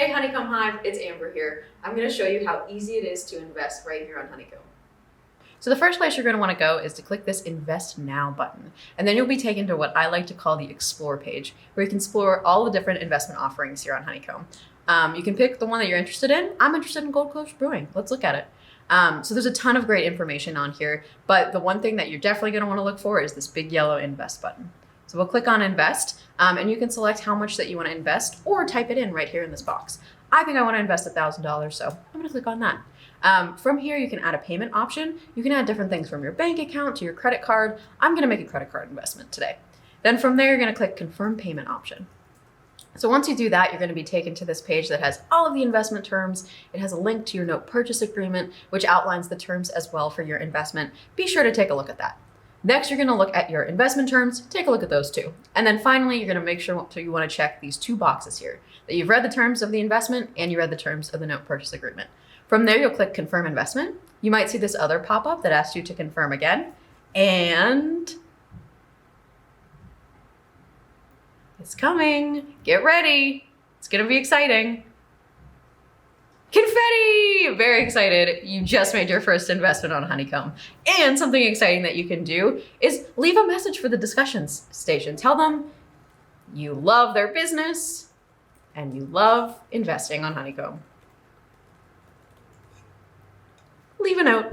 Hey Honeycomb Hive, it's Amber here. I'm going to show you how easy it is to invest right here on Honeycomb. So the first place you're going to want to go is to click this Invest Now button, and then you'll be taken to what I like to call the Explore page, where you can explore all the different investment offerings here on Honeycomb. You can pick the one that you're interested in. I'm interested in Gold Coast Brewing. Let's look at it. So there's a ton of great information on here, but the one thing that you're definitely going to want to look for is this big yellow Invest button. So we'll click on Invest, and you can select how much that you want to invest or type it in right here in this box. I think I want to invest $1,000, so I'm going to click on that. From here, you can add a payment option. You can add different things from your bank account to your credit card. I'm going to make a credit card investment today. Then from there, you're going to click Confirm Payment option. So once you do that, you're going to be taken to this page that has all of the investment terms. It has a link to your note purchase agreement, which outlines the terms as well for your investment. Be sure to take a look at that. Next, you're going to look at your investment terms. Take a look at those too. And then finally, you're going to make sure you want to check these two boxes here, that you've read the terms of the investment and you read the terms of the note purchase agreement. From there, you'll click Confirm Investment. You might see this other pop-up that asks you to confirm again. And it's coming. Get ready. It's going to be exciting. Confetti! Very excited. You just made your first investment on Honeycomb. And something exciting that you can do is leave a message for the discussion station. Tell them you love their business and you love investing on Honeycomb. Leave a note.